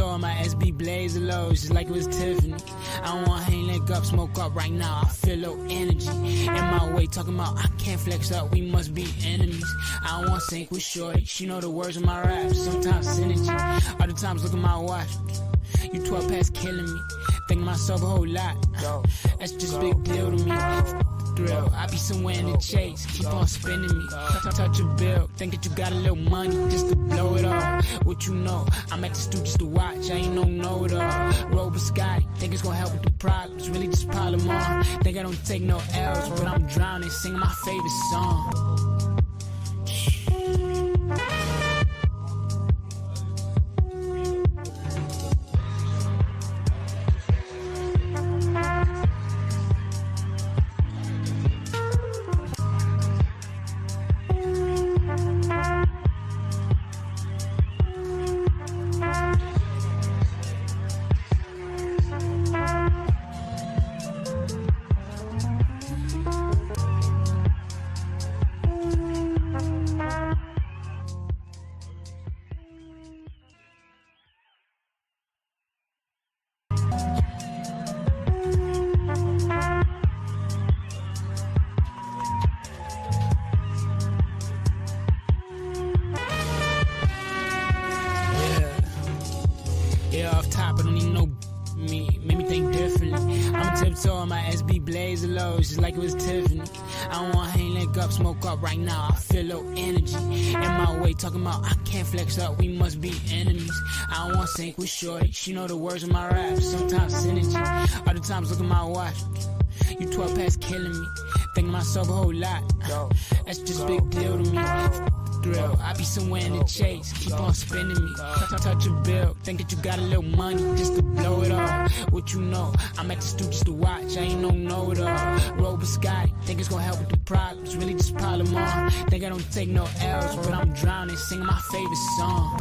tiptoe on my SB blazer low, just like it was Tiffany. I don't want hang leg up, smoke up right now. I feel low energy in my way, talking about I can't flex up, we must be enemies. I don't want sync with shorty, she know the words of my rap. Sometimes synergy, other times look at my watch. You 12 past killing me, thinking myself a whole lot. That's just a big deal to me. Thrill, I be somewhere in the chase, keep on spinning me. Touch a bill, think that you got a little money just to blow it all. What you know, I'm at the studio just to watch, I ain't no know-it-all. Roll Biscotti, think it's gonna help with the problems, really just pile them on. Think I don't take no L's, but I'm drowning, singing my favorite song. Just like it was Tiffany. I don't want hang leg up, smoke up right now. I feel low energy in my way, talking about I can't flex up, we must be enemies. I don't want sync with shorty, she know the words of my rap. Sometimes synergy, other times look at my watch. You 12 past killing me, thinking myself a whole lot. That's just a big deal to me. Thrill, I be somewhere in the chase, keep on spinning me. Touch a bill, think that you got a little money just to blow it all. What you know, I'm at the studio just to watch, I ain't no know-it-all. Roll Biscotti, think it's gonna help with the problems, really just pile them on. Think I don't take no L's, but I'm drowning, singing my favorite song.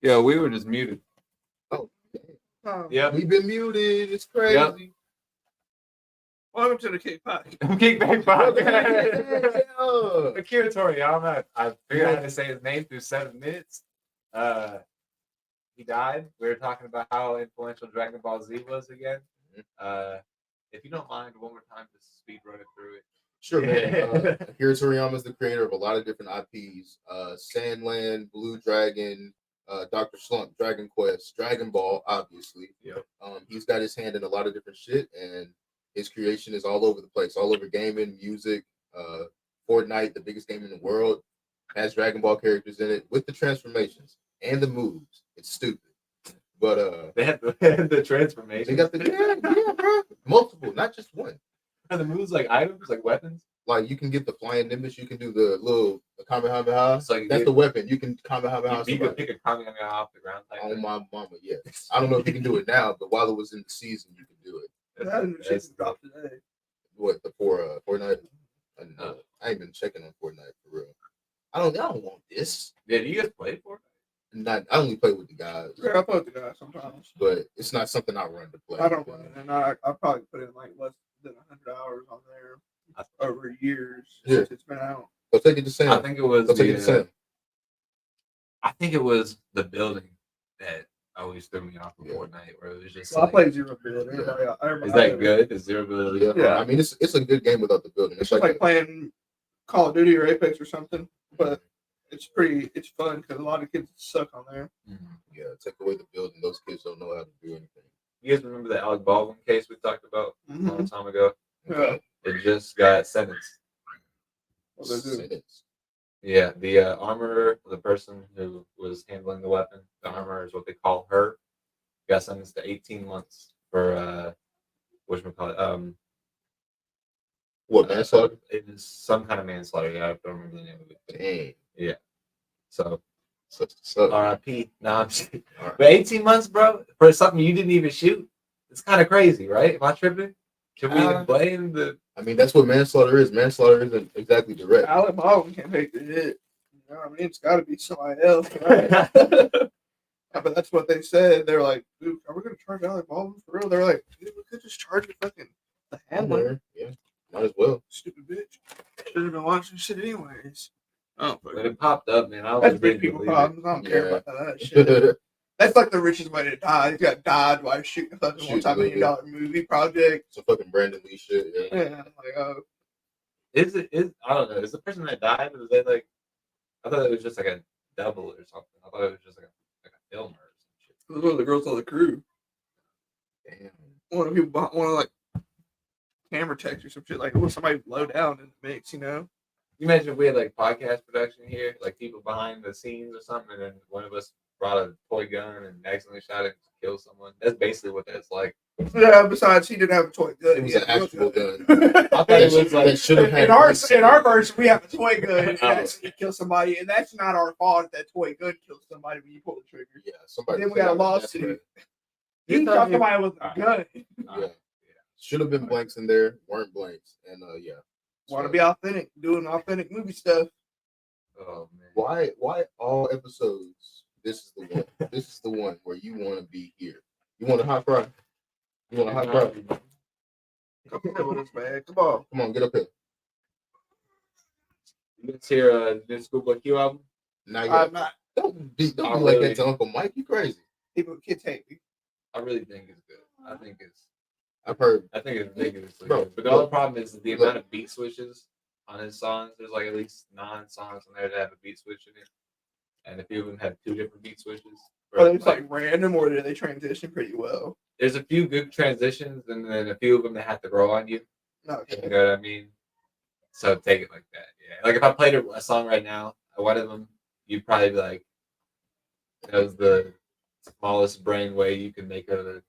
Yeah, we were just muted. Oh, yeah. We've been muted. It's crazy. Yep. Welcome to the KickBaQ Podcast. Akira Toriyama. I figured out how to say his name through 7 minutes. He died. We were talking about how influential Dragon Ball Z was again. If you don't mind, one more time, just speed run it through it. Sure, man. Akira Toriyama is the creator of a lot of different IPs. Sandland, Blue Dragon, Dr. Slump, Dragon Quest, Dragon Ball, obviously. Yep. He's got his hand in a lot of different shit, and his creation is all over the place, all over gaming, music. Fortnite, the biggest game in the world, has Dragon Ball characters in it with the transformations and the moves. It's stupid. But they had the transformation. They got the yeah, bro. Multiple, not just one. Are the moves like items, like weapons? Like you can get the flying nimbus, you can do the little Kamehameha. So that's the weapon. You can Kamehameha. You can pick a Kamehameha off the ground. Oh my mama, yes. I don't know if you can do it now, but while it was in the season, you can do it. That's dropped today. What the Fortnite? I ain't been checking on Fortnite for real. I don't want this. Yeah, do you guys play Fortnite? I only play with the guys. Yeah, I play with the guys sometimes. But it's not something I run to play. I don't run it, and I probably put in like less than 100 hours on there over years since it's been out. Go take it to Sam. I think it was I think it was the building that always threw me off of Fortnite, where it was just. Well, I played Zero Build. Is that good? Is Zero Build? Yeah. I mean, it's a good game without the building. It's like playing Call of Duty or Apex or something, but it's fun because a lot of kids suck on there. Yeah, take away the building. Those kids don't know how to do anything. You guys remember the Alec Baldwin case we talked about a long time ago? Yeah. It just got sentenced. Sentenced. Yeah, the armorer, the person who was handling the weapon, the armorer is what they call her, got sentenced to 18 months for whatchamacallit, what, manslaughter? It was some kind of manslaughter. Yeah, I don't remember the name of it. Dang. Yeah. So R.I.P. No, I'm just, but 18 months, bro, for something you didn't even shoot. It's kind of crazy, right? Am I tripping? Can we even blame the? I mean, that's what manslaughter is. Manslaughter isn't exactly direct. Alec Baldwin can't take the hit. You know what I mean? It's got to be somebody else, right? But that's what they said. They're like, dude, are we going to charge Alec Baldwin for real? They're like, dude, we could just charge the handler. Yeah, might as well. Stupid bitch. Should have been watching shit anyways. Oh, but it popped up, man. That's rich people problems. I don't care about that shit. That's like the richest way to die. He got died while shooting a fucking $1 million movie project. It's a fucking Brandon Lee shit. Yeah. Like, oh. Is I don't know. Is the person that died? Was they like? I thought it was just like a double or something. I thought it was just like a filmer or some shit. Those were the girls on the crew. Damn. One of the people, one of like camera techs or some shit. Like, somebody low down in the mix, you know. You imagine if we had like podcast production here, like people behind the scenes or something, and then one of us brought a toy gun and accidentally shot it to kill someone. That's basically what that's like. Yeah. Besides, he didn't have a toy gun. It was an actual gun. I thought it was like should have had. In our version, we have a toy gun and actually kill somebody, and that's not our fault if that toy gun kills somebody when you pull the trigger. Yeah, somebody. Then we got a lawsuit. You shot somebody with a gun. Yeah. Should have been blanks in there. Weren't blanks, and yeah. Want to be authentic, doing authentic movie stuff. Oh man. Why all episodes? This is the one. This is the one where you want to be here. You want a hot fry? You want a hot fry? Come here with us, man. Come on, get up here. You guys hear the new KickBaQ album? Not yet. I'm not. Don't be like that to Uncle Mike. You crazy? Kids hate me. I really think it's good. I think it's ridiculously good. But the only problem is the amount of beat switches on his songs. There's like at least 9 songs on there that have a beat switch in it. And a few of them have 2 different beat switches. Are they like random, or do they transition pretty well? There's a few good transitions, and then a few of them that have to grow on you. Okay. You know what I mean? So take it like that. Yeah. Like if I played a song right now, one of them, you'd probably be like, that was the smallest brain way you can make a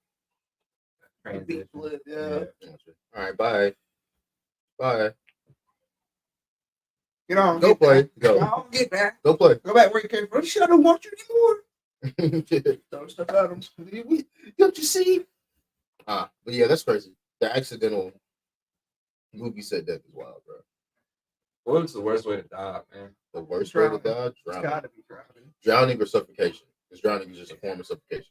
transition. Yeah. All right, bye. Get on. Go play. Go. No, get back. Go play. Go back where you came from. Shit, I don't want you anymore. Throw stuff at him. Don't you see? But yeah, that's crazy. The accidental movie set death is wild, bro. What's the worst way to die, man? The worst way to die? Drowning. It's gotta be drowning. Drowning or suffocation. Because drowning is just a form of suffocation.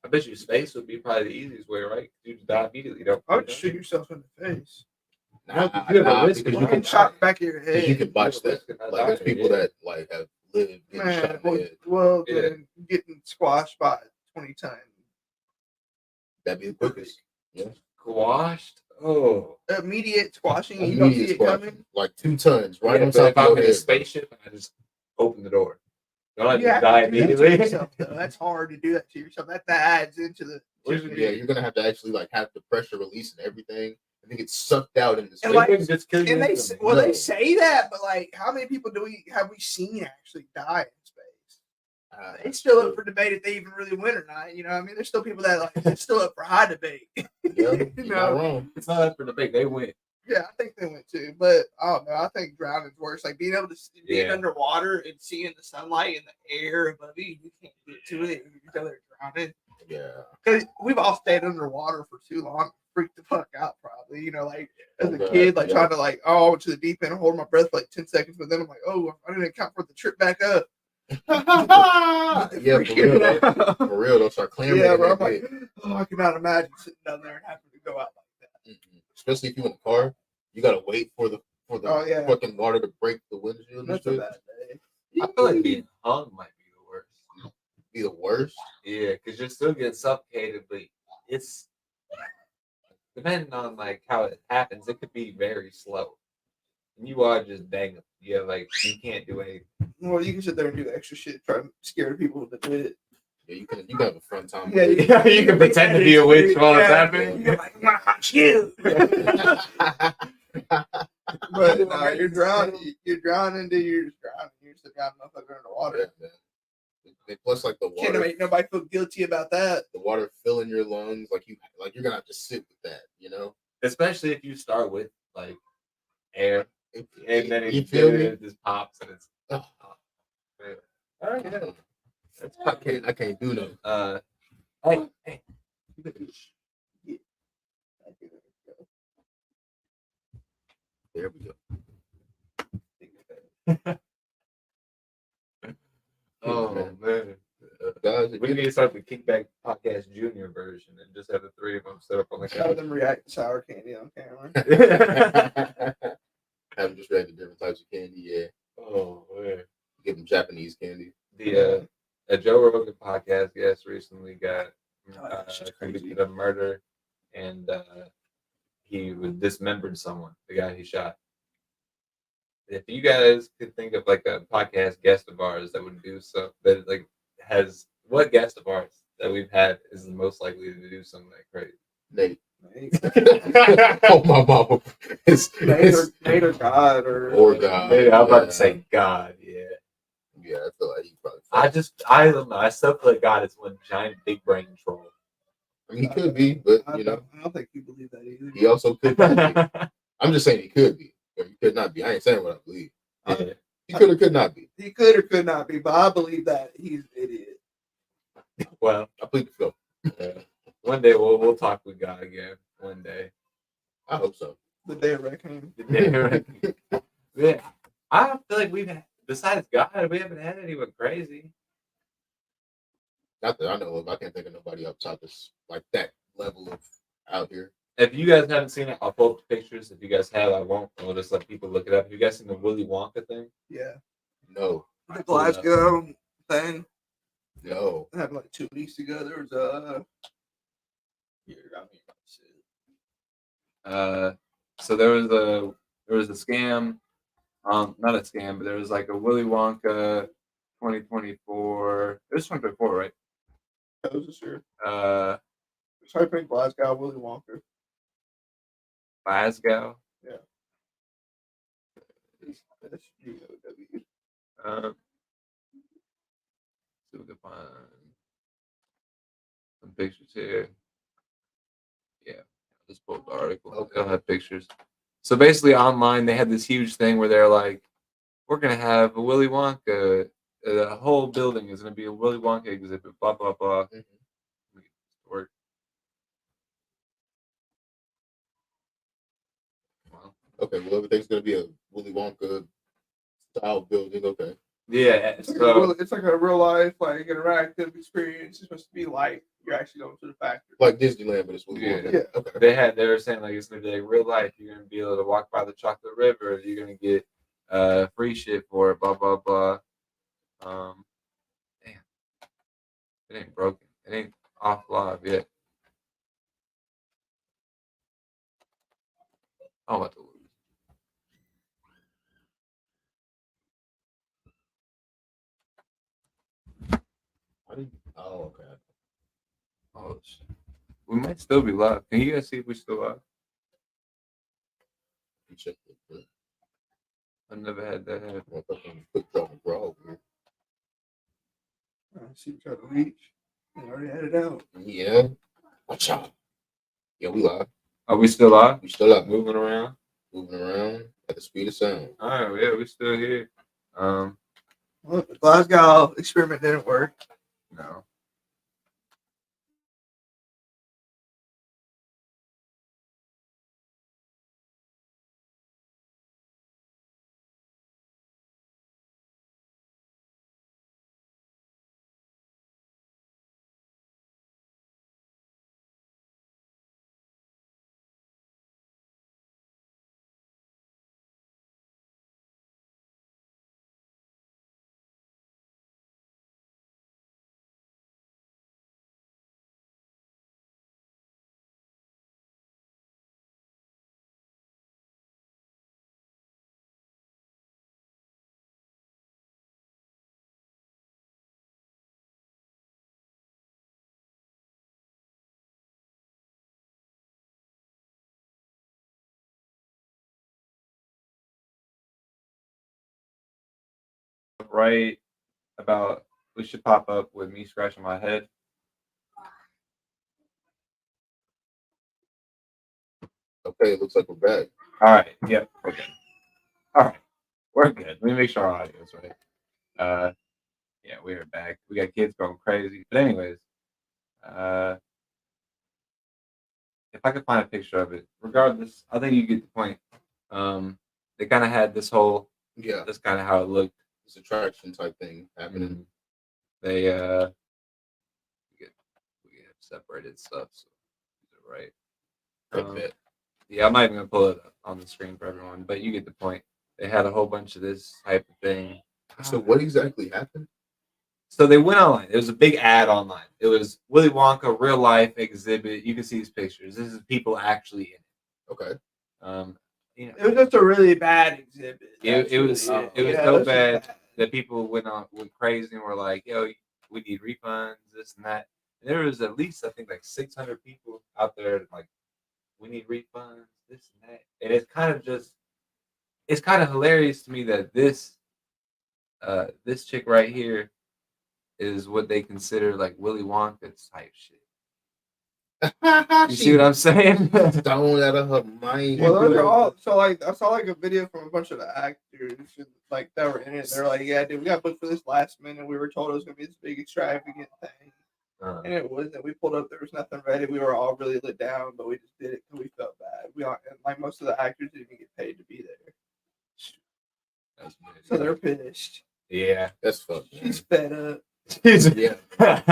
I bet you space would be probably the easiest way, right? You just die immediately. Don't. I would shoot yourself in the face. No, you have a risk because You can shot back of your head. you can botch that. risk of not Like there's dying, people yeah. that like have lived getting shot in the head. Well, Yeah. then getting squashed by 20 times. That'd be the quickest. Yeah. Squashed. Oh. Immediate squashing, and you don't see Immediate it squash. coming. Like 2 tons right Yeah, on but top if I'm of in your a head. spaceship, I just open the door. Don't I You just have die to do that to immediately? yourself, though. That's hard to do that to yourself. That adds into the. Yeah, you're gonna have to actually like have the pressure release and everything. I think it's sucked out in the space. And like- Wouldn't just kill you. And they instantly. they No. say that, but like, how many people have we seen actually die in space? It's still up for debate if they even really win or not. You know, what I mean, there's still people that like it's still up for high debate. Yeah, you you're know, not wrong. It's not up for debate. They win. yeah, I think they went too, but I don't know. I think drowning's worse. Like being able to being Yeah. underwater and seeing the sunlight and the air above you, you can't get to it. You know they're drowning. Yeah. Because we've all stayed underwater for too long, freaked the fuck out. Probably, you know, like as a Okay, kid, like yeah. trying to like, oh, I went to the deep end and hold my breath for like 10 seconds, but then I'm like, oh, I didn't account for the trip back up. Yeah, for real. Though. For real, they'll start clamoring. Yeah, in bro. I'm their like, head. oh, I cannot imagine sitting down there and having to go out like that. Especially if you're in the car, you gotta wait for the Oh, yeah. fucking water to break the windshield and That's a shit. bad day. I feel like being hung might be the worst. Be the worst. Yeah, because you're still getting suffocated, but it's depending on like how it happens. It could be very slow, and you are just dangling. Yeah, like you can't do anything. Well, you can sit there and do the extra shit, try to scare people with it. Yeah, you can have a fun time. Yeah, with it. Yeah, you can pretend to be a witch while it's Yeah. happening. You're like, I'm gonna hunt you. But no, you're drowning. You're drowning, dude. You're just drowning. You're just a guy motherfucker in the Yeah, water. man. Plus, like the Can't water, make nobody feel guilty about that. the water filling your lungs, like you're gonna have to sit with that, you know. Especially if you start with like air, and then you it, feel me? it just pops and it's. Oh, Man. All right, yeah. That's I can't do no. Hey. There we go. Oh man. Guys, We need to start the KickBaQ Podcast Junior version and just have the three of them set up on the Have couch. them react to sour candy on camera. have them just react to different types of candy. Yeah, Oh man. give them Japanese candy. The a Joe Rogan podcast guest recently got that's just crazy. convicted of murder, and he was dismembered someone. The guy he shot. If you guys could think of like a podcast guest of ours that would do so, that like has what guest of ours that we've had is the most likely to do something like crazy? Nate. Nate Oh my mama. Nate or God Or God. Maybe I'm about Yeah. to say God. Yeah. Yeah, I feel like he probably. I don't know. I still feel like God is one giant big brain troll. I mean, he could be, but I you know, don't think you believe that either. he also could not be. I'm just saying he could be, or he could not be. I ain't saying what I believe. Yeah. He could or could not be. He could or could not be, but I believe that he's an idiot. Well, I plead the fifth. one day we'll talk with God again. One day. I hope so. The day of reckoning. Yeah. I don't feel like we've had, besides God, we haven't had anyone crazy. Not that I know of. I can't think of nobody up top that's like that level of out here. If you guys haven't seen it, I'll pull up the pictures. If you guys have, I won't. I'll just let people look it up. Have you guys seen the Willy Wonka thing? Yeah. No, The Glasgow thing no. happened like 2 weeks ago. There was a. So there was a scam, not a scam, but there was like a Willy Wonka 2024. It was 2024, right? That was this year. Glasgow. Type in Glasgow, Willy Wonka. SGOW. See if we can find some pictures here. Yeah, just pulled the article. Okay. They'll have pictures. So basically, online they had this huge thing where they're like, "We're gonna have a Willy Wonka. The whole building is gonna be a Willy Wonka exhibit." Blah blah blah. Mhm. Work. Well, Okay, well everything's gonna be a Willy Wonka style building. Okay. Yeah, It's like a real life, like interactive experience. It's supposed to be like you're actually going to the factory. Like Disneyland, but it's Willy Yeah. Wonka. Yeah. Okay. they were saying like it's gonna be like real life. You're gonna be able to walk by the chocolate river. You're gonna get free shit for it. Blah blah blah. Damn, it ain't broken. It ain't off live yet. I'm about to lose. Oh, okay. Oh shit. We might still be live. Can you guys see if we're still live? You check it. I've never had that happen. Motherfucking quick draw McGraw. I see you try to reach. I already had it out. Yeah. Watch out. Yeah, we live. Are we still live? We still live. Moving around? Moving around at the speed of sound. All right, yeah, we're still here. Well, the Glasgow experiment didn't work. No. Right about we should pop up with me scratching my head. Okay, it looks like we're back. All right, yep, we're good. All right, we're good. Let me make sure our audio's right. Yeah, we're back. We got kids going crazy. But anyways, if I could find a picture of it, regardless, I think you get the point. They kind of had this whole, Yeah, that's kind of how it looked. this attraction type thing happening. Mhm. They we have separated stuff, so right. Bet. Yeah, I'm not even gonna pull it up on the screen for everyone, but you get the point. They had a whole bunch of this type of thing. So what exactly happened? So they went online. There was a big ad online. It was Willy Wonka real life exhibit. You can see these pictures. This is people actually in it. Okay. You know, It was just a really bad exhibit. it was Yeah, so that's just bad that people went crazy and were like, "Yo, we need refunds, this and that." And there was at least I think like 600 people out there like, "We need refunds, this and that." And it's kind of hilarious to me that this chick right here is what they consider like Willy Wonka type shit. You see what I'm saying? Down out of her mind. Well, those are all. So like, I saw like a video from a bunch of the actors like that were in it. They're like, "Yeah, dude, we got booked for this last minute. We were told it was gonna be this big extravagant thing, and it wasn't. We pulled up, there was nothing ready. We were all really let down, but we just did it because we felt bad. And like most of the actors didn't even get paid to be there, so they're pissed. Yeah, That's fucked. She's fed up. Yeah.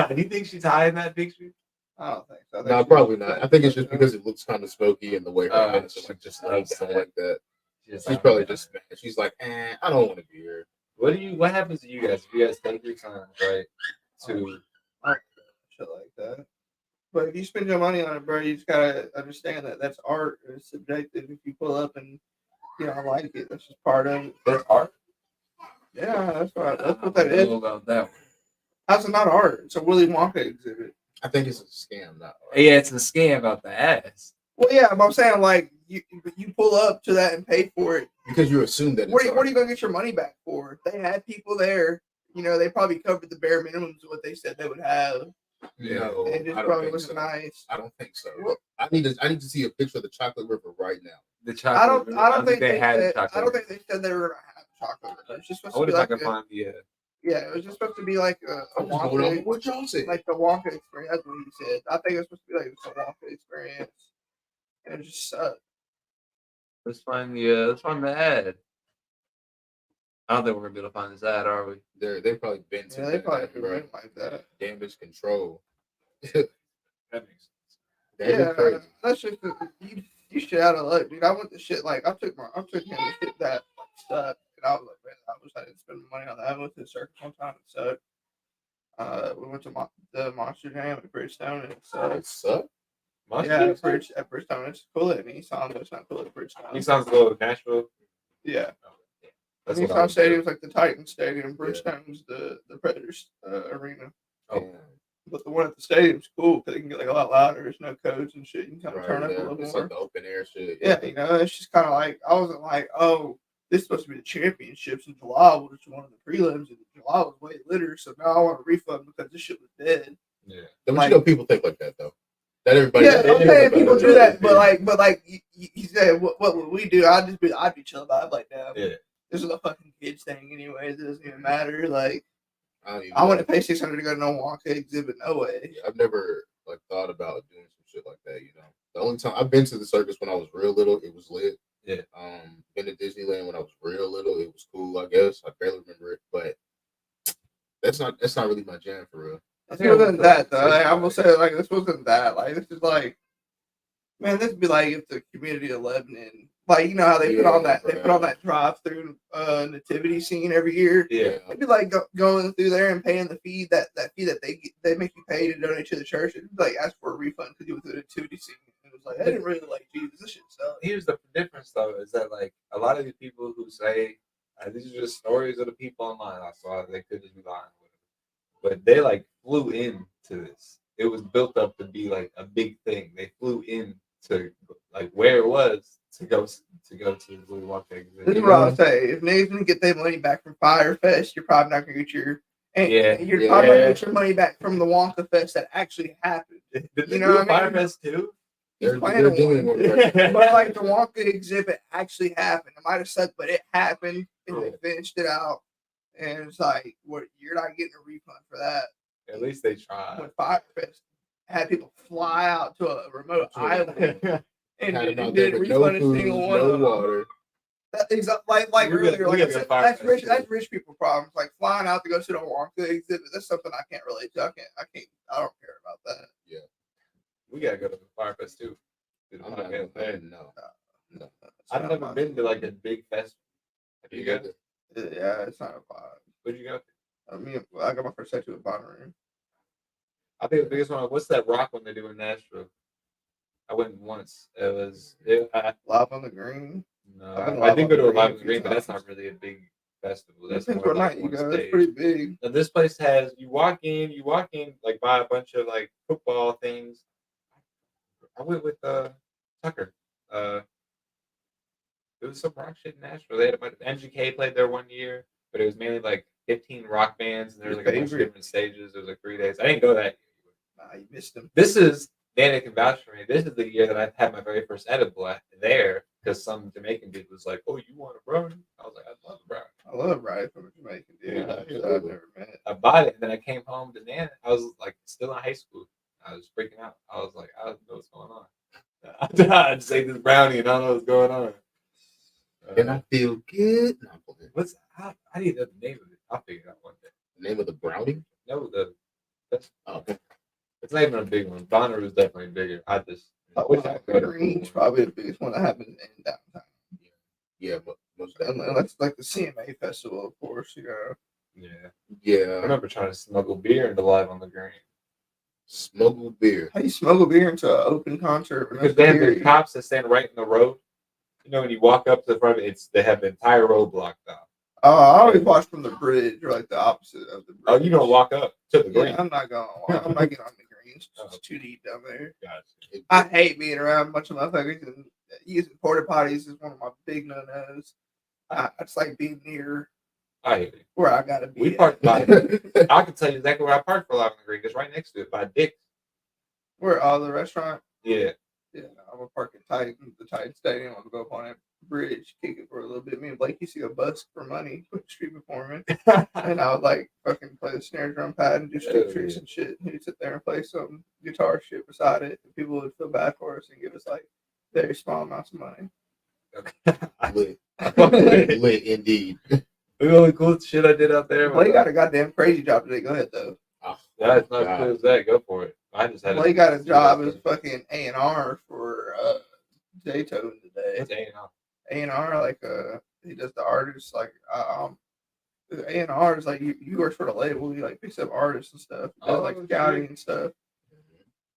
Do you think she's high in that picture? I don't think so. No, probably not. I think it's just because it looks kind of smoky and the way her hands are like just laid down like that. She's probably just mad. She's like, I don't want to be here. What happens to you guys if you guys take your time, right? To Shit like that. But if you spend your money on it, bro, you just gotta understand that that's art. It's subjective. If you pull up and you don't like it, that's just part of it. that's art. Yeah, that's what that I don't is. know about that one. How's it not art? It's a Willy Wonka exhibit. I think it's a scam, not art. Yeah, it's a scam about the ass. Well, yeah, but I'm saying like you pull up to that and pay for it. Because you assume that it's What are art. you gonna get your money back for? They had people there. You know, they probably covered the bare minimums of what they said they would have. No, And it just I don't probably think wasn't so. nice. I don't think so. Well, I need to see a picture of the chocolate river right now. The chocolate. I don't think they had said, chocolate. I don't think they said they were gonna have chocolate. It was just supposed I to be wonder if I like can find the. yeah, it was just supposed to be like a I'm just going off Wonka, of what y'all said. like the Wonka experience. That's what he said. I think it was supposed to be like the Wonka experience, and it just sucked. Let's find the ad. I don't think we're gonna be able to find this ad, are we? They've probably been to Yeah, they probably that, could bro. win like that. Damage control. That makes sense. That is crazy. That's just you shit out of luck, dude. I went to shit like I took him to shit that sucked, and I was like, man, I wish I didn't spend money on that. I went to the circus one time and sucked. We went to the Monster Jam at Bridgestone and it sucked. It sucked. Yeah, at Bridgestone, it's cool at Nissan, but it's not cool at Bridgestone. Nissan's a little Nashville. Yeah. That's what I Nissan was Stadium's like the Titan Stadium. Bridgestone's the Predators arena. Oh. But the one at the stadium's cool because it can get like a lot louder. There's no codes and shit. You can kind of turn up a little It's more. like the open air shit. Yeah, you know, it's just kind of like I wasn't like, oh, this is supposed to be the championships in July, which was one of the prelims, and July was way litter. So now I want a refund because this shit was dead. Yeah. But Like- you know, people think like that though. That everybody. Yeah, they I'm think saying about people it. do that, but like you said, what would we do? I'd be chill about it. Like, no, Yeah. this is a fucking kids thing anyway. It doesn't even matter. Like, I don't even I know. wouldn't pay $600 to go to no Wonka exhibit. No way. I've never like thought about doing some shit like that. You know, the only time I've been to the circus when I was real little, it was lit. Yeah. Been to Disneyland when I was real little, it was cool. I guess I barely remember it, but that's not really my jam for real. This wasn't that though. Like, I will say, like, this wasn't that. Like, this is like, man, this would be like if the community of Lebanon, like, you know how they put on that, they put on that drive-through nativity scene every year. Yeah. It'd be like going through there and paying the fee that they make you pay to donate to the church. It'd be like ask for a refund because you went through the nativity scene. It was like I didn't really like Jesus. This shit sucks. Here's the difference, though, is that like a lot of these people who say these are just stories of the people online, I saw they could just be lying, but they like flew in to this. It was built up to be like a big thing. They flew in to like where it was to go to the Blue Wonka exhibit. This is what I would say. If niggas didn't get their money back from Firefest, you're probably not gonna get your you're probably not gonna get your money back from the Wonka Fest that actually happened. Did You know what I mean? Firefest too? He's They're planning doing one. one right now. But like the Wonka exhibit actually happened. It might have sucked, but it happened and they finished it out. And it's like, what, you're not getting a refund for that. At least they tried. When Firefest had people fly out to a remote island and Had them out did there with refund no a food, single one of no them. water. That is like We earlier, gotta like I go said, Firefest, that's rich people problems. Like flying out to go to the Wonka exhibit, that's something I can't relate to. I don't care about that. We gotta go to the Firefest too. I'm not gonna pay. No. I've never been to like a big festival. Have you got? Yeah, it's not a vibe. Where'd you go? I got my first tattoo at Bonnaroo. I think the biggest one. What's that rock one they do in Nashville? I went once. It was. Live on the Green. No, I've been I did go to a Live on the Live on the Green Green, but that's times. not really a big festival. That's Depends more what like night you one go. It's stage. pretty big. Now, this place has you walk in like buy a bunch of like football things. I went with Tucker. It was some rock shit in Nashville. They had a bunch of MGK played there one year, but it was mainly like 15 rock bands, and there was like a bunch of different stages. It was like 3 days. I didn't go that year. Nah, you missed them. This is Danny can vouch for me. This is the year that I had my very first edible there because some Jamaican dude was like, "Oh, you want a brownie?" I was like, "I love a brownie." I love Ryan from Jamaican, dude. Yeah, I've never met. I bought it, and then I came home to Nana. I was like still in high school. I was freaking out. I was like, I don't know what's going on. I just ate this brownie and I don't know what's going on. And I feel good. No, I'm playing. What's I need to know the name of it. I'll figure it out one day. The name of the brownie? No, Okay. it's not even a big one. Bonnaroo is definitely bigger. I just Live on the Green's probably the biggest one that happens in downtown. Yeah, but most And definitely. that's like the CMA festival, of course. You know, yeah. I Yeah. remember trying to smuggle beer into Live on the Green Smuggled beer. how you smuggle beer into an open concert? because they have the cops that stand right in the road. You know, when you walk up to the front, they have the entire road blocked off. Oh, I always watch from the bridge, or like the opposite of the bridge. Oh, you don't walk up to the green. Yeah, I'm not going. I'm not getting on the greens. Oh. It's too deep down there. Gotcha. I hate being around a bunch of motherfuckers and using porta potties is one of my big no-nos. It's like being near I hear you. where I gotta be. We at. parked by. I can tell you exactly where I parked for Live on the Green. It's right next to it by Dick's. Where all the restaurant. Yeah. Yeah, I'm gonna park at Titan, the Titan Stadium. I'm gonna go up on that bridge, kick it for a little bit. Me and Blake used to go bust for money, put street performance, and I would like fucking play the snare drum pad and do stick tricks and shit. And he'd sit there and play some guitar shit beside it, and people would feel bad for us and give us like very small amounts of money. Okay. Lit. I fuck with it. Lit indeed. The only cool shit I did out there. Blake got a goddamn crazy job today. Go ahead though. That's not as cool as that. Go for it. I just had. Blake got a job as fucking A&R for Daytone today. What's A&R? A&R, like he does the artists, like A&R is like you work for the label, you like picks up artists and stuff, he does like scouting and stuff.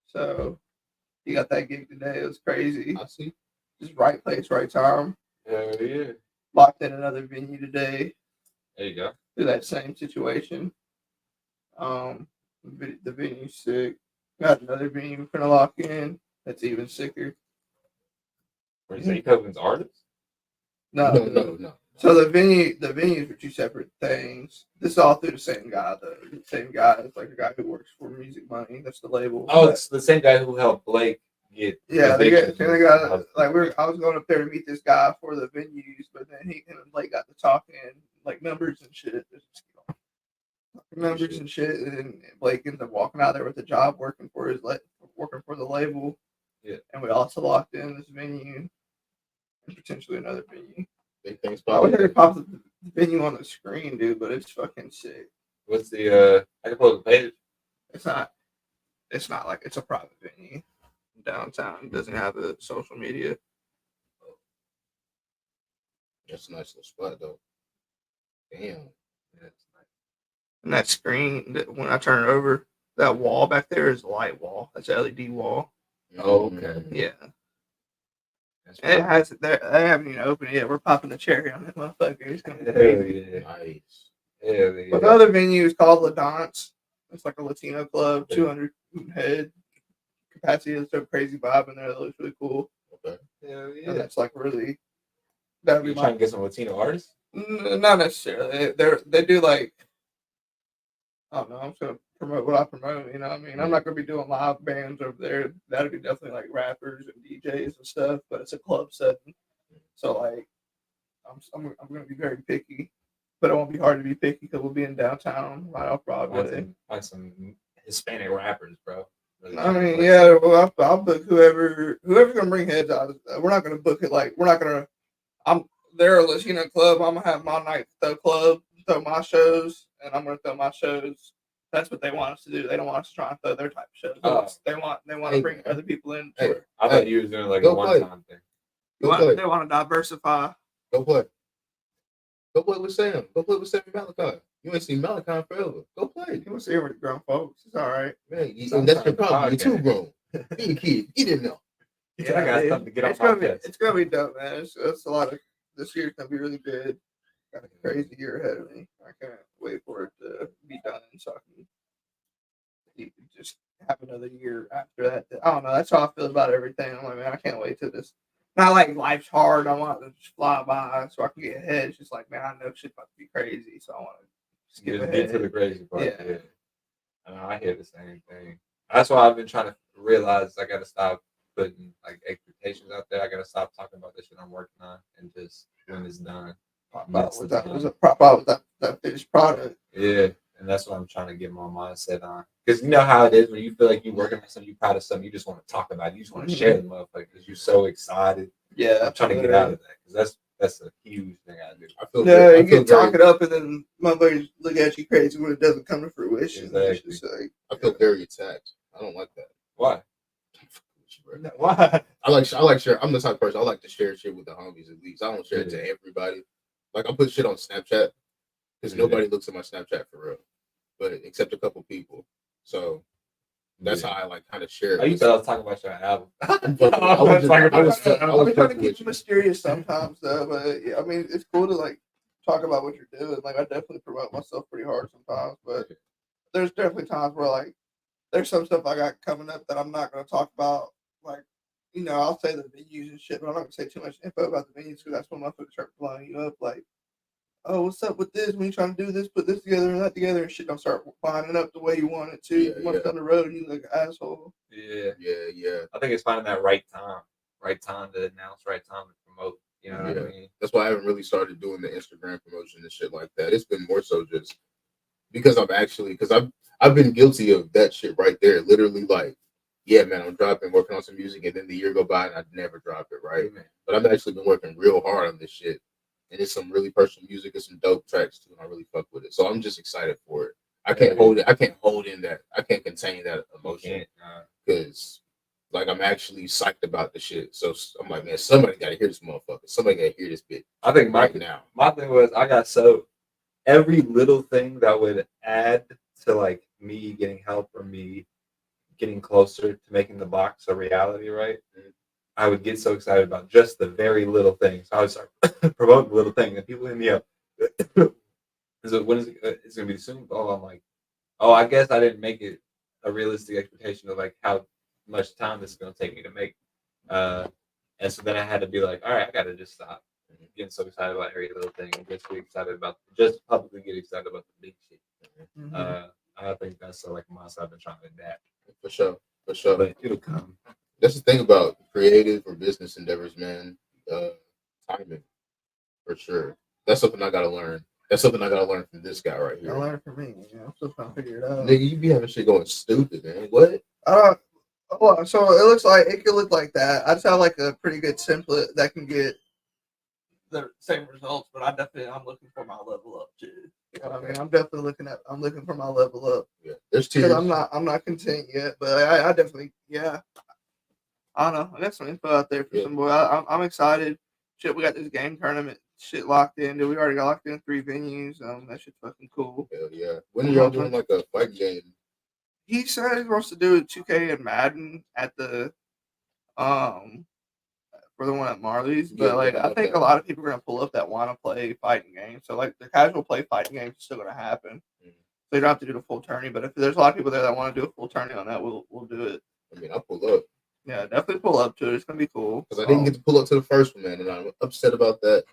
So he got that gig today. It was crazy. I see. Just right place, right time. Hell yeah. Locked in another venue today. There you go. Through that same situation. The venue's sick. Got another venue we're gonna lock in. That's even sicker. Where you say Covenant's artists? No. So the venues are two separate things. This is all through the same guy though. The same guy. It's like a guy who works for Music Money. That's the label. Oh, it's the same guy who helped Blake get. Yeah, they got the guy. Like I was going up there to meet this guy for the venues, but then him and Blake got to talking like numbers and shit. Numbers and shit, and Blake ended up walking out there with a job working for the label. Yeah, and we also locked in this venue and potentially another venue. Big things. I wish I could pop the venue on the screen, dude, but it's fucking sick. What's the I can pull the page. It's not like it's a private venue downtown. It doesn't have a social media. That's a nice little spot though. Damn. That's nice. And that screen, when I turn it over, that wall back there is a light wall. That's an LED wall. Oh, okay. Yeah. It has they haven't even opened it yet. We're popping the cherry on that motherfucker. It's gonna be crazy. Yeah. Nice. Hell yeah. But the other venue is called La Danse. It's like a Latino club, 200 head capacity. It's a crazy vibe in there. That looks really cool. Okay. Hell yeah. And that's like really. That'd be You trying to get some Latino artists? Not necessarily. They do like. I don't know. I'm just gonna promote what I promote. You know what I mean? I'm not gonna be doing live bands over there. That'd be definitely like rappers and DJs and stuff. But it's a club setting, so like, I'm gonna be very picky. But it won't be hard to be picky because we'll be in downtown, right off Broadway. Find some Hispanic rappers, bro. Really I mean, yeah. Well, I'll book whoever's gonna bring heads out. We're not gonna book it like we're not gonna. They're a Latino club. I'm gonna have my night throw club, throw my shows, and I'm gonna throw my shows. That's what they want us to do. They don't want us to try and throw their type of shows. They want to bring other people in. I thought you was doing like a one-time thing. They want to diversify. Go play. Go play with Sam. Go play with Sam and Malachi. You ain't seen Malachi forever. Go play. He wants to hear with the grown folks. It's all right. Man, and that's your problem. You're too grown. Be a kid. Get in there. Yeah, I got something to get off my chest. It's gonna be dope, man. It's a lot of. This year's gonna be really good. Got a crazy year ahead of me. I can't wait for it to be done so I can just have another year after that. I don't know. That's how I feel about everything. I'm like, man, I can't wait till this. Not like life's hard. I want it to just fly by so I can get ahead. It's just like, man, I know shit's about to be crazy, so I want to skip ahead. Get to the crazy part. Yeah. I hear the same thing. That's why I've been trying to realize I got to stop putting like expectations out there. I got to stop talking about the shit I'm working on and just when it's done. Pop out with that finished product. Yeah, and that's what I'm trying to get my mindset on. Because you know how it is when you feel like you're working on something, you're proud of something, you just want to talk about it. You just want to share the motherfucker because you're so excited. Yeah, I'm trying to get out of that because that's a huge thing I do. I feel yeah, you can talk it up and then motherfuckers look at you crazy when it doesn't come to fruition. Exactly. It's just like, I feel very attacked. I don't like that. Why? Why? I like share. I'm the type of person I like to share shit with the homies at least. I don't share it to everybody. Like I put shit on Snapchat because nobody looks at my Snapchat for real, but except a couple people. So that's how I like kind of share it. Oh, you thought I was talking about your album. I was trying to keep it mysterious sometimes though, but yeah, I mean it's cool to like talk about what you're doing. Like I definitely promote myself pretty hard sometimes, but there's definitely times where like there's some stuff I got coming up that I'm not going to talk about. Like, you know, I'll say the venues and shit, but I'm not going to say too much info about the venues because that's when motherfuckers start blowing you up. Like, oh, what's up with this? When you trying to do this, put this together and that together, and shit don't start lining up the way you want it to. Yeah, Months down the road, and you look like an asshole. Yeah. Yeah. I think it's finding that right time to announce, right time to promote. You know what I mean? That's why I haven't really started doing the Instagram promotion and shit like that. It's been more so just because I've been guilty of that shit right there. Literally, like, yeah, man, I'm working on some music, and then the year go by and I'd never drop it, right? But I've actually been working real hard on this shit, and it's some really personal music. It's some dope tracks too, and I really fuck with it. So I'm just excited for it. I can't hold it. I can't hold in that. I can't contain that emotion because, like, I'm actually psyched about the shit. So I'm like, man, somebody got to hear this motherfucker. Somebody got to hear this bit. I think right now. My thing was I got so every little thing that would add to like me getting help or me getting closer to making the box a reality, right? I would get so excited about just the very little things. So I would start promoting the little thing, and people hit me up. So when is it? It's gonna be soon. Oh, I'm like, oh, I guess I didn't make it a realistic expectation of like how much time this is gonna take me to make. And so then I had to be like, all right, I gotta just stop getting so excited about every little thing and just publicly get excited about the big shit. I think that's like a mindset I've been trying to adapt. For sure. But it'll come. That's the thing about creative or business endeavors, man. Timing, for sure. That's something I gotta learn. That's something I gotta learn from this guy right here. I learned from me. Yeah, I'm still trying to figure it out. Nigga, you be having shit going stupid, man. What? So it looks like it could look like that. I just have like a pretty good template that can get the same results, but I'm looking for my level up too. You know what I mean? I'm looking for my level up. Yeah, there's tiers. I'm not content yet, but I definitely, yeah. I don't know. I got some info out there for some boy. I'm excited. Shit, we got this game tournament shit locked in. Dude, we already got locked in 3 venues. That shit's fucking cool. Hell yeah. When are y'all doing like a fighting game? He said he wants to do 2K and Madden at the for the one at Marley's, but like I think a lot of people are gonna pull up that want to play fighting games. So like the casual play fighting games is still gonna happen. So you don't have to do the full tourney. But if there's a lot of people there that want to do a full tourney on that, we'll do it. I mean, I'll pull up. Yeah, definitely pull up to it. It's gonna be cool. Because I didn't get to pull up to the first one, man, and I'm upset about that.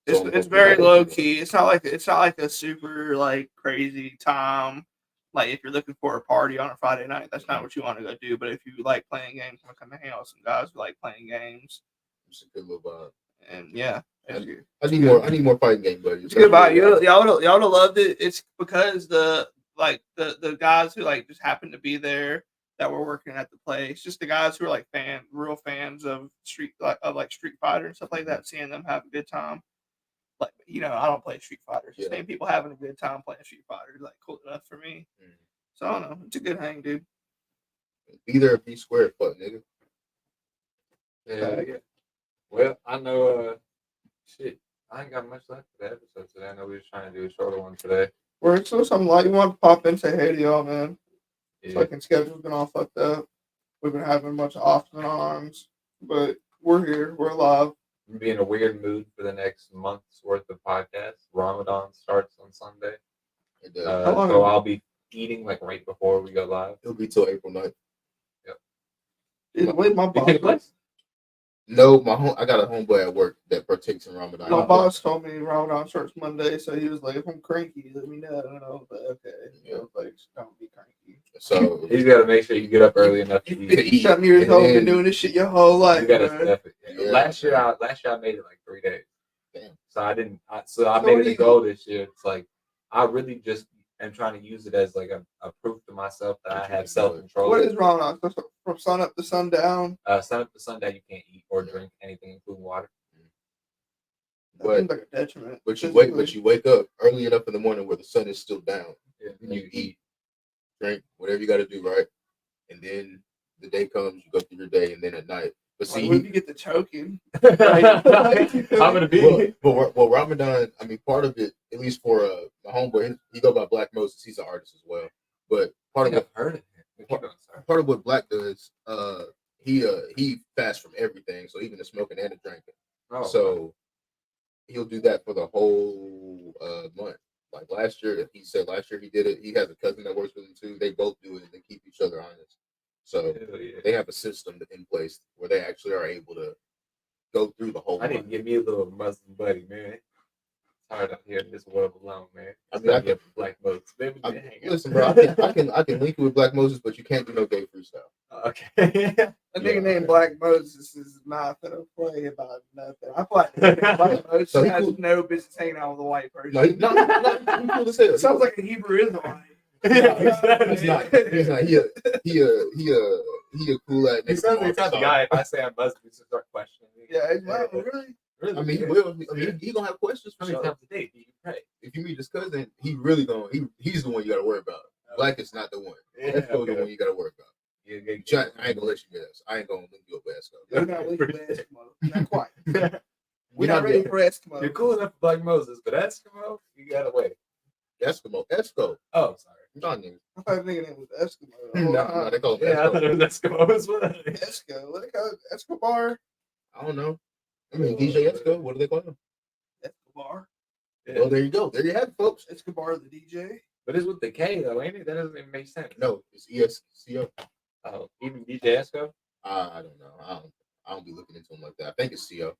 So it's very low key. It's not like a super like crazy time. Like if you're looking for a party on a Friday night, that's not what you want to go do. But if you like playing games, I'm gonna hang out with some guys who like playing games. It's a good little vibe. And yeah, I need more fighting game buddies. It's good vibe. Y'all would have loved it. It's because the guys who like just happened to be there that were working at the place, just the guys who are like real fans of Street Fighter and stuff like that, seeing them have a good time. Like, I don't play Street Fighter. So seeing people having a good time playing Street Fighter is like cool enough for me. So I don't know. It's a good hang, dude. Be there, be square, fuck nigga. Yeah. Well, I know. I ain't got much left for the episode today. I know we were trying to do a shorter one today. We're so something like you want to pop in and say hey to y'all, man. Yeah. Fucking schedule's been all fucked up. We've been having a bunch of offs and ons, but we're here. We're alive. I'm be in a weird mood for the next month's worth of podcasts. Ramadan starts on Sunday. So I'll be eating like right before we go live. It'll be till April 9th. Yep. Wait, my boss. No, I got a homeboy at work that partakes in Ramadan. My boss told me Ramadan starts Monday, so he was like, if I'm cranky, let me know. But okay. Like, don't be cranky. So he's got to make sure you get up early enough to eat. 7 years old, been doing this shit your whole life. You gotta step it. Yeah. Last year I made it like 3 days. Damn. So I made it a goal this year. It's like I really just am trying to use it as like a proof to myself that I have self-control. What is Ramadan? From sun up to sundown? Sun up to sundown, you can't eat or drink anything, including water. That seems like a detriment. But you wake up early enough in the morning where the sun is still down. Yeah. And you eat, drink, whatever you got to do, right? And then the day comes, you go through your day, and then at night. But see, what if you get the choking? I'm gonna be. Well, Ramadan. I mean, part of it, at least for my homeboy, he go by Black Moses. He's an artist as well. But part of what Black does, he fasts from everything. So even the smoking and the drinking. Oh. So he'll do that for the whole month. Like last year he did it. He has a cousin that works with him too. They both do it and they keep each other honest. So they have a system in place where they actually are able to go through the whole month. I need to give me a little Muslim buddy, man. It's hard out here in this world alone, man. I mean, I can Black Moses. Listen, bro, I can link you with Black Moses, but you can't do no gay freestyle. Okay. A nigga named Black Moses is not gonna play about nothing. I feel like Black Moses has no business hanging out with a white person. No, he's cool as hell. It sounds like a Hebrew Israelite. He's not. He a cool ass. He sounds like the type of guy. If I say I'm Muslim, he start questioning me. Yeah, really. Really? I mean, he will. I mean, he gonna have questions How for many sure. times a day do you pray? If you meet his cousin, he really he's the one you gotta worry about. Black is not the one. That's the one you gotta worry about. I ain't gonna let you guess. I ain't gonna link you up with We're Esco. not ready for Eskimo. Not quite. We're You're not not ready for Eskimo. You're cool enough for Black Moses, but Eskimo, you gotta wait. Eskimo. Esco. Oh, sorry. No, nigga. I thought thinking it was Eskimo. No, they call him Yeah, I thought Esco. it was Eskimo as well. Esco. What they call it? Escobar? I don't know. I mean, DJ Esco. What do they call him? Escobar. Well, there you go. There you have it, folks. Escobar the DJ. But it's with the K though, ain't it? That doesn't even make sense. No, it's ESCO. Oh, even DJ Esco? I don't know. I don't be looking into him like that. I think it's CO.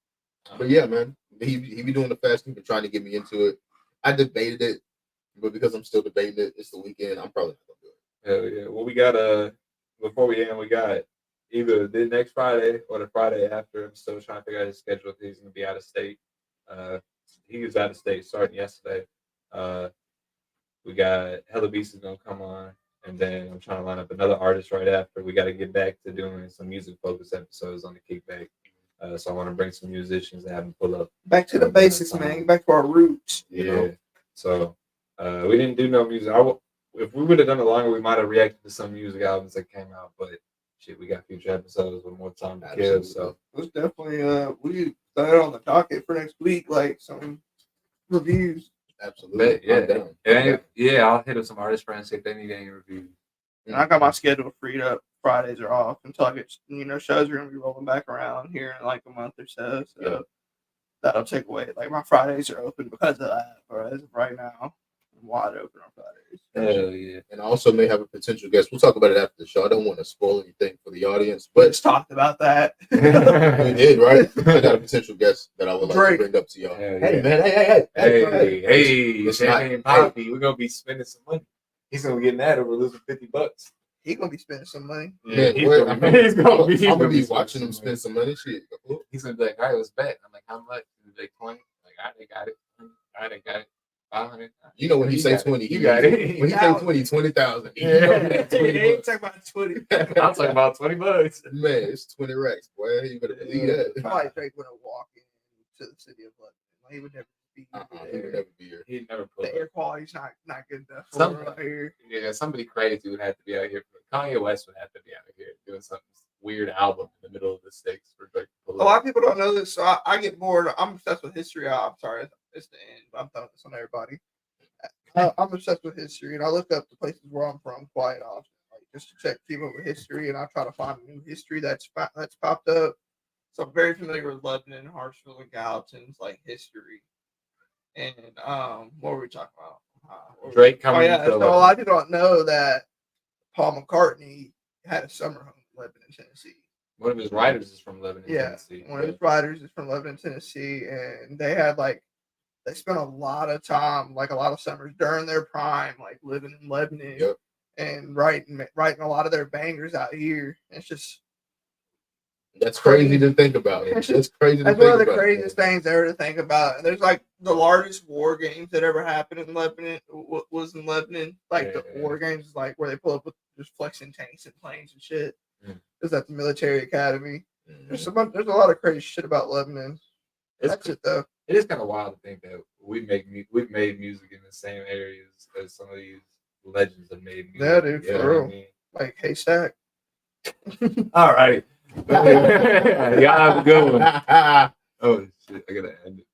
But yeah, man, he be doing the fasting, been trying to get me into it. I debated it, but because I'm still debating it, it's the weekend. I'm probably not gonna do it. Hell yeah. Well, we got before we end, we got either the next Friday or the Friday after. I'm still trying to figure out his schedule. He's gonna be out of state. He was out of state starting yesterday. We got Hella Beast is gonna come on, and then I'm trying to line up another artist right after. We got to get back to doing some music focused episodes on the KickBaQ. So I want to bring some musicians and have them pull up. Back to the basics, man. Back to our roots. Yeah. You know? So we didn't do no music. If we would have done it longer, we might have reacted to some music albums that came out. But shit, we got future episodes with more time to kill. So It was definitely we got it on the docket for next week, like some reviews. Absolutely. But, yeah. I'm down. Yeah, I'll hit up some artist friends, see if they need any reviews. And I got my schedule freed up. Fridays are off until I get, shows are gonna be rolling back around here in like a month or so. So Yeah. that'll take away. Like my Fridays are open because of that. But as of right now, I'm wide open on Fridays. Hell yeah. And I also may have a potential guest. We'll talk about it after the show. I don't want to spoil anything for the audience, We but just talked about that. we did, right? I got a potential guest that I would like Drake. to bring up to y'all. Hell Hey, yeah. man. Hey. Hey, It's Champagne not- Poppy, we're gonna be spending some money. He's gonna get mad over losing $50. He gonna be spending some money. Man, he's what? gonna be, he's gonna be, I'm gonna be spending watching him some money. spend some money. Shit. He's gonna be like, all right, let's bet. I'm like, how much? He's like, 20. Like, all right, I got it. All right, I got it. 500. You know when he say got it. 20, You got it. When he say 20, 20,000. You know Yeah. that's 20 He bucks. talking about 20. I'm talking about $20. Man, it's 20 racks, boy. You better believe that. I feel like Drake would have walked into the city of London. Like, he would never be He would there. never be here. He'd never pull The up. air quality's not good enough for Some- him out here. Yeah, somebody crazy would have to be out here. Kanye West would have to be out here doing some weird album in the middle of the stakes for Drake to pull A lot up. of people don't know this, so I get bored. I'm obsessed with history. I'm sorry, it's the end, but I'm throwing this on everybody. I'm obsessed with history, and I look up the places where I'm from quite often, like just to check people with history, and I try to find a new history that's popped up. So I'm very familiar with Lebanon, Hartsville, and Gallatin's like history. And what were we talking about? Drake Oh coming yeah, to so a Lebanon. lot of people don't know that Paul McCartney had a summer home in Lebanon, Tennessee. One of his writers is from Lebanon, Yeah, Tennessee. one of his writers is from Lebanon, Tennessee, and they spent a lot of time, like a lot of summers during their prime, like living in Lebanon Yep. and writing a lot of their bangers out here. It's just That's crazy to think about. That's crazy to that's think one of the about. craziest things ever to think about. And there's like the largest war games that ever happened in Lebanon was in Lebanon. Like the Yeah. war games is like where they pull up with just flexing tanks and planes and shit. Mm. It's at the military academy. Mhm. There's a lot of crazy shit about Lebanon. It's, That's it though. it is kind of wild to think that we've made music in the same areas as some of these legends have made music. Yeah, dude, You know for what I real. mean? Like Haystack. All right. Y'all have a good one. Oh shit, I gotta end it.